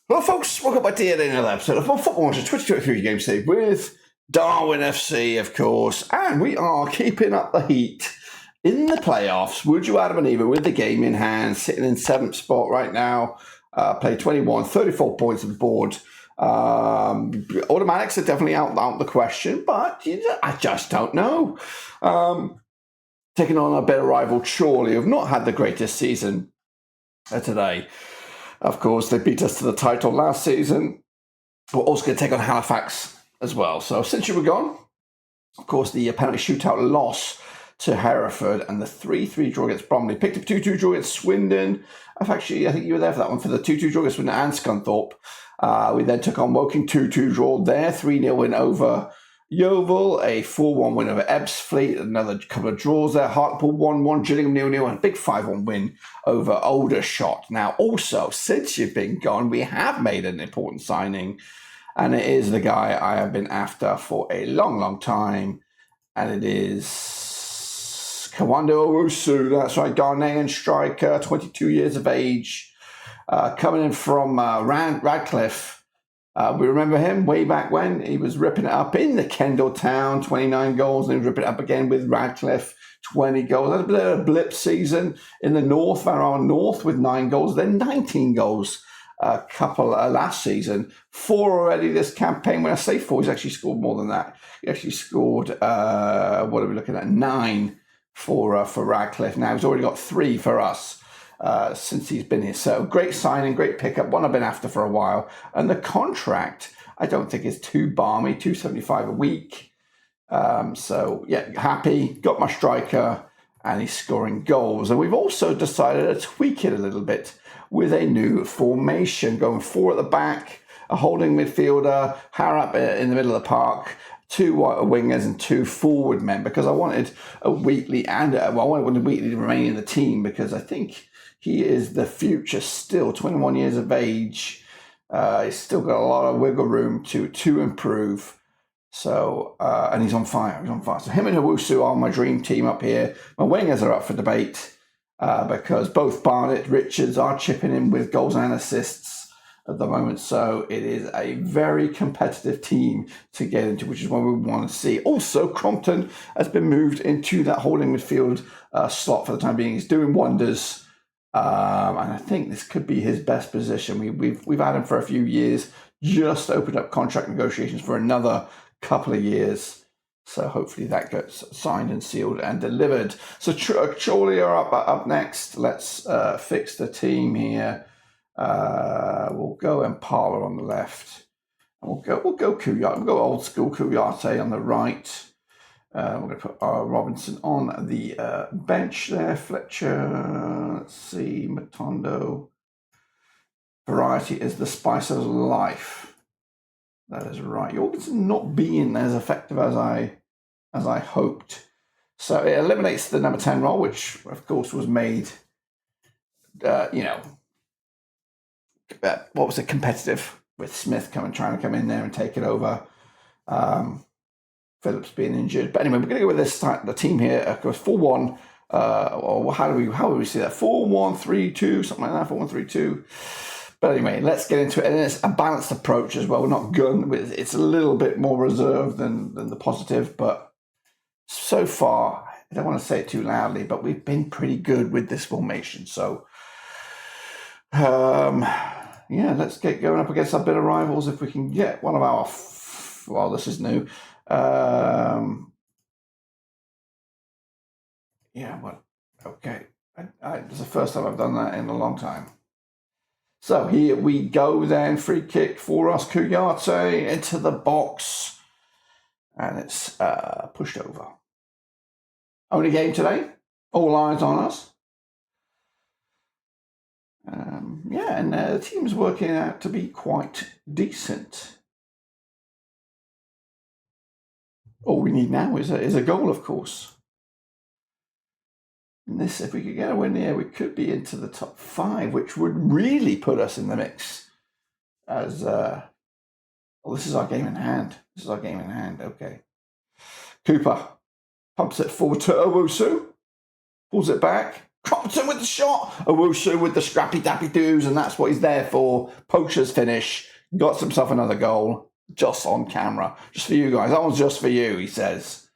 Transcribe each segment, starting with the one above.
Well, folks, welcome back to yet another episode of Football Manager 2023 Games Day with Darwen FC, of course, and we are keeping up the heat in the playoffs. Would you Adam and Eva with the game in hand, sitting in 7th spot right now, play 21, 34 points on the board. Automatics are definitely out the question, but I just don't know. Taking on a better rival, Chorley, who have not had the greatest season today. Of course, they beat us to the title last season. We're also going to take on Halifax as well. So since you were gone, of course, the penalty shootout loss to Hereford and the 3-3 draw against Bromley. Picked up 2-2 draw against Swindon. I think you were there for that one, for the 2-2 draw against Swindon and Scunthorpe. We then took on Woking 2-2 draw there, 3-0 win over Yeovil, a 4-1 win over Ebbsfleet, another couple of draws there. Hartlepool 1-1, Gillingham 0-0, and a big 5-1 win over Aldershot. Now, also, since you've been gone, we have made an important signing, and it is the guy I have been after for a long, long time, and it is Kawando Owusu. That's right, Ghanaian striker, 22 years of age, coming in from Radcliffe. We remember him way back when. He was ripping it up in the Kendall Town, 29 goals, and he was ripping it up again with Radcliffe, 20 goals. That's a bit of a blip season in the North, around North, with 9 goals, then 19 goals a couple last season. 4 already this campaign. When I say 4, he's actually scored more than that. He actually scored, what are we looking at, 9 for Radcliffe. Now he's already got 3 for us. Since he's been here. So great signing, great pickup, one I've been after for a while. And the contract, I don't think is too balmy, $275 a week. So yeah, happy, got my striker, and he's scoring goals. And we've also decided to tweak it a little bit with a new formation, going 4 at the back, a holding midfielder, Harrop in the middle of the park, 2 wingers and 2 forward men, because I wanted a Wheatley and I wanted Wheatley to remain in the team, because I think he is the future still, 21 years of age. He's still got a lot of wiggle room to improve. So, and he's on fire. So him and Owusu are my dream team up here. My wingers are up for debate because both Barnett, Richards are chipping in with goals and assists at the moment. So it is a very competitive team to get into, which is what we want to see. Also, Crompton has been moved into that holding midfield slot for the time being. He's doing wonders. And I think this could be his best position. We've had him for a few years, just opened up contract negotiations for another couple of years. So hopefully that gets signed and sealed and delivered. So Chorley are up next. Let's fix the team here. We'll go Impala on the left. And we'll go Kouyaté. We'll go old school Kouyaté on the right. We're going to put Robinson on the bench there. Fletcher, let's see, Matondo. Variety is the spice of life. That is right. Jorgensen not being as effective as I hoped. So it eliminates the number 10 role, which of course was made, what was it, competitive, with Smith trying to come in there and take it over. Phillips being injured. But anyway, we're going to go with the team here. Of course, 4-1. Or how do we see that? 4-1-3-2, something like that, 4-1-3-2. But anyway, let's get into it. And it's a balanced approach as well, not gun. It's a little bit more reserved than the positive. But so far, I don't want to say it too loudly, but we've been pretty good with this formation. So, let's get going up against our bitter rivals. If we can get one of our... well, this is new. Okay. It's the first time I've done that in a long time. So here we go then. Free kick for us. Kouyaté into the box. And it's pushed over. Only game today. All eyes on us. And the team's working out to be quite decent. All we need now is a goal, of course. And this, if we could get a win here, we could be into the top 5, which would really put us in the mix. As this is our game in hand. Okay. Cooper pumps it forward to Owusu, pulls it back. Crompton with the shot. Owusu with the scrappy dappy doos, and that's what he's there for. Poacher's finish. Got himself another goal just on camera. Just for you guys. That one's just for you, he says.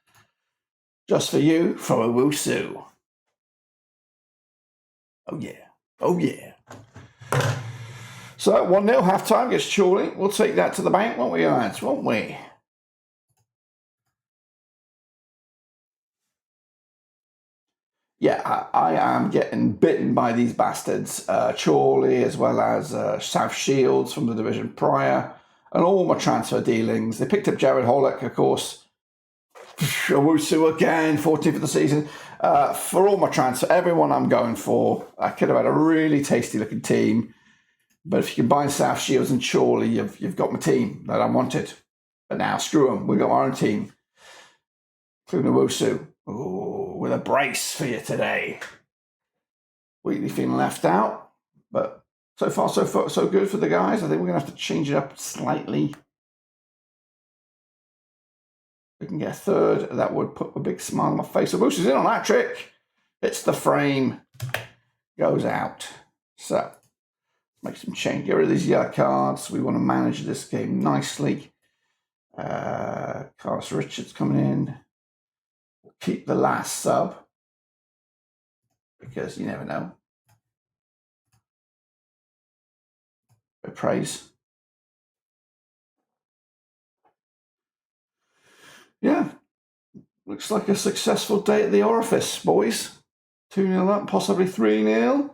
Just for you from Owusu. Oh, yeah. Oh, yeah. So 1-0 half-time gets Chorley. We'll take that to the bank, won't we, lads? Won't we? Yeah, I am getting bitten by these bastards. Chorley as well as South Shields from the division prior. And all my transfer dealings. They picked up Jared Hollick, of course. Owusu again, 14th of the season. For all my transfer, everyone I'm going for. I could have had a really tasty-looking team. But if you combine South Shields and Chorley, you've got my team that I wanted. But now, screw them. We've got our own team. Including Owusu. Ooh, with a brace for you today. Wheatley feeling left out. But so far, so good for the guys. I think we're going to have to change it up slightly. We can get a third. That would put a big smile on my face. Owusu's in on that trick. Hits the frame. Goes out. So, make some change. Get rid of these yellow cards. We want to manage this game nicely. Carlos Richards coming in. We'll keep the last sub. Because you never know. Praise. Yeah. Looks like a successful day at the orifice, boys. 2-0 up, possibly 3-0.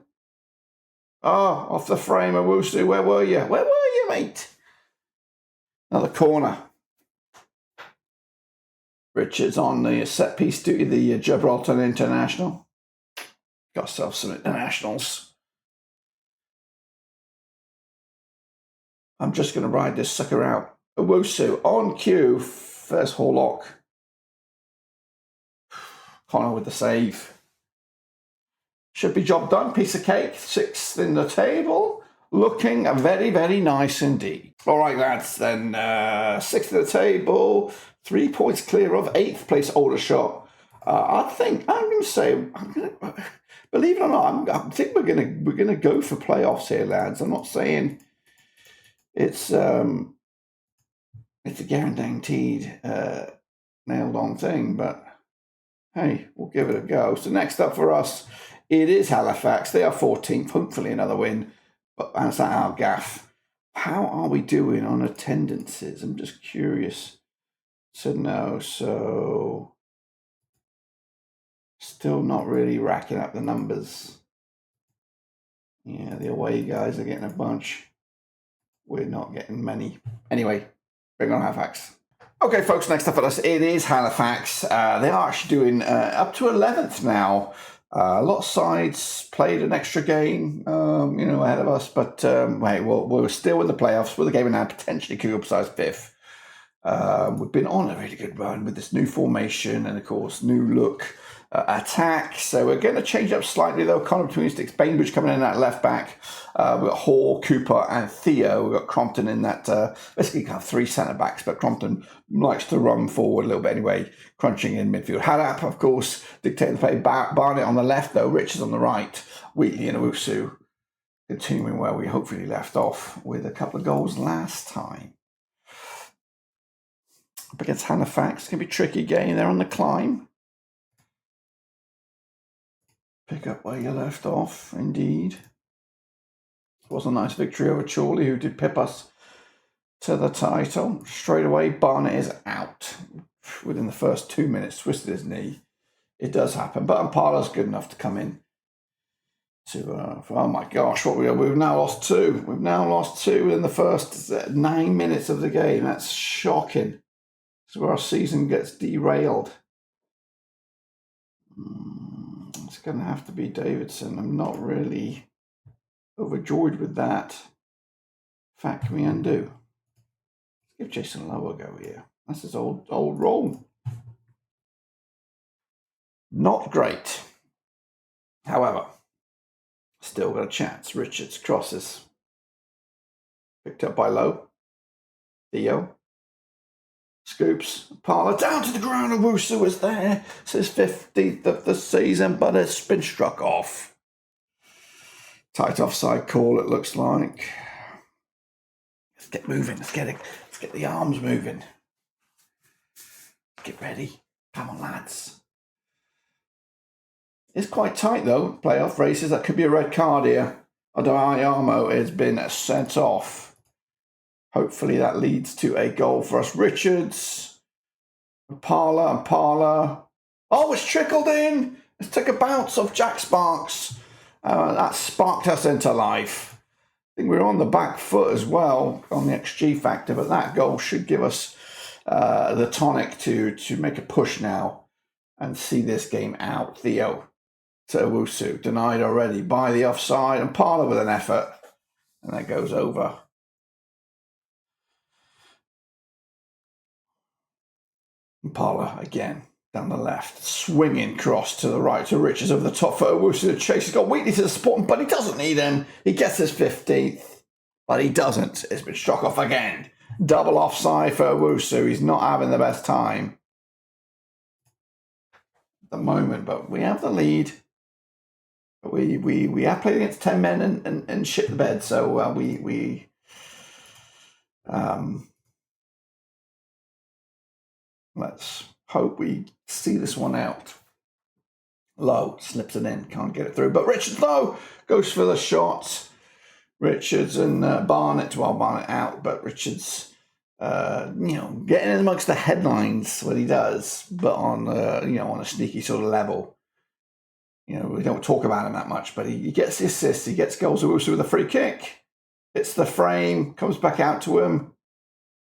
Oh, off the frame of Owusu. Where were you? Where were you, mate? Another corner. Richards on the set piece duty, the Gibraltar International. Got ourselves some internationals. I'm just going to ride this sucker out. Owusu on cue. First Horlock. Connor with the save. Should be job done. Piece of cake. 6th in the table. Looking very, very nice indeed. All right, lads. Then 6th in the table. 3 points clear of 8th place Aldershot. I think I'm going to say, believe it or not, I think we're going to go for playoffs here, lads. I'm not saying it's a guaranteed nailed on thing, but hey, we'll give it a go. So next up for us, it is Halifax. They are 14th. Hopefully another win. But that's not our gaff. How are we doing on attendances? I'm just curious to know. So still not really racking up the numbers. Yeah, the away guys are getting a bunch. We're not getting many. Anyway, bring on Halifax. Okay, folks, next up for us, it is Halifax. They are actually doing up to 11th now. A lot of sides played an extra game, ahead of us. But, we're still in the playoffs with a game in hand, potentially could upsize 5th. We've been on a really good run with this new formation and, of course, new look attack. So we're going to change up slightly, though. Connor between sticks. Bainbridge coming in at left back. We've got Hall, Cooper, and Theo. We've got Crompton in that. Basically, kind of 3 centre backs, but Crompton likes to run forward a little bit anyway, crunching in midfield. Hadap, of course, dictating the play. Barnett on the left, though. Richards on the right. Wheatley and Owusu continuing where we hopefully left off with a couple of goals last time. Up against Halifax, it's going to be a tricky game. They're on the climb. Pick up where you left off, indeed. It was a nice victory over Chorley, who did pip us to the title. Straight away, Barnett is out. Within the first 2 minutes, twisted his knee. It does happen, but Impala's good enough to come in. Oh my gosh, we've now lost 2. We've now lost 2 within the first 9 minutes of the game. That's shocking. This is where our season gets derailed. It's going to have to be Davidson. I'm not really overjoyed with that. In fact, can we undo? Let's give Jason Lowe a go here. That's his old role. Not great. However, still got a chance. Richards crosses. Picked up by Lowe. Theo. Scoops Parlour down to the ground, and Owusu was there. It's his 15th of the season, but it's been struck off. Tight offside call, it looks like. Let's get moving. Let's get the arms moving. Get ready. Come on, lads. It's quite tight, though. Playoff races. That could be a red card here. Although Ayamo has been sent off. Hopefully that leads to a goal for us. Richards. Parlour. Oh, it's trickled in. Let's take a bounce off Jack Sparks. That sparked us into life. I think we're on the back foot as well on the XG factor, but that goal should give us the tonic to make a push now and see this game out. Theo to Owusu, denied already by the offside, and Parlour with an effort, and that goes over. And Parlour again down the left, swinging cross to the right to Richards over the top for Owusu. The chase has got Wheatley to the spot, but he doesn't need him. He gets his 15th, but he doesn't. It's been struck off again. Double offside for Owusu. He's not having the best time at the moment, but we have the lead. We have played against 10 men and shit the bed, so let's hope we see this one out. Low slips it in, can't get it through. But Richards, though, goes for the shot. Richards and Barnett out, but Richards, getting in amongst the headlines when he does, but on a sneaky sort of level. We don't talk about him that much, but he gets the assists, he gets goals also with a free kick. Hits the frame, comes back out to him.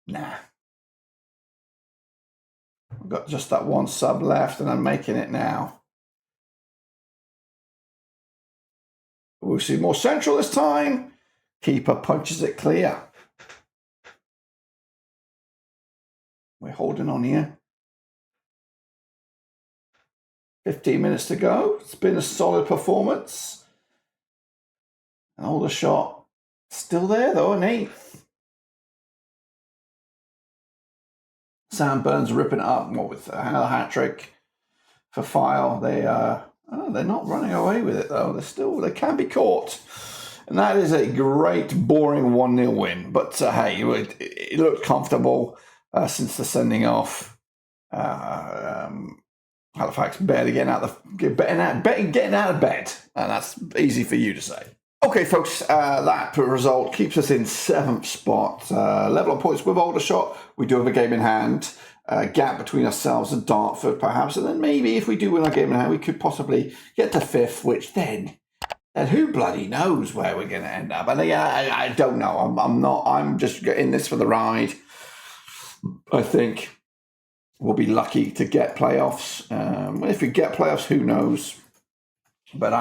Nah. I've got just that one sub left, and I'm making it now. We'll see more central this time. Keeper punches it clear. We're holding on here. 15 minutes to go. It's been a solid performance. And all the shot still there though, an 8th. Sam Burns ripping it up with a hat trick for File. They're not running away with it though. They can be caught. And that is a great, boring 1-0 win. But hey, it looked comfortable since the sending off. Halifax barely getting out of bed, and that's easy for you to say. Okay, folks, that result keeps us in 7th spot, level on points with Aldershot. We do have a game in hand, gap between ourselves and Dartford, perhaps, and then maybe if we do win our game in hand, we could possibly get to 5th, which then who bloody knows where we're going to end up? And I don't know. I'm just in this for the ride. I think we'll be lucky to get playoffs. If we get playoffs, who knows? But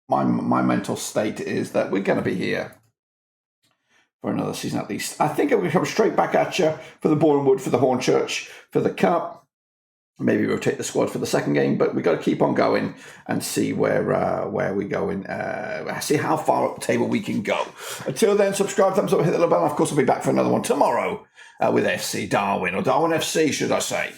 my mental state is that we're going to be here for another season at least. I think I'm going to come straight back at you for the Boreham Wood, for the Hornchurch, for the Cup. Maybe rotate the squad for the second game, but we've got to keep on going and see where we go and see how far up the table we can go. Until then, subscribe, thumbs up, hit the little bell. Of course, I'll be back for another one tomorrow with FC Darwen, or Darwen FC, should I say.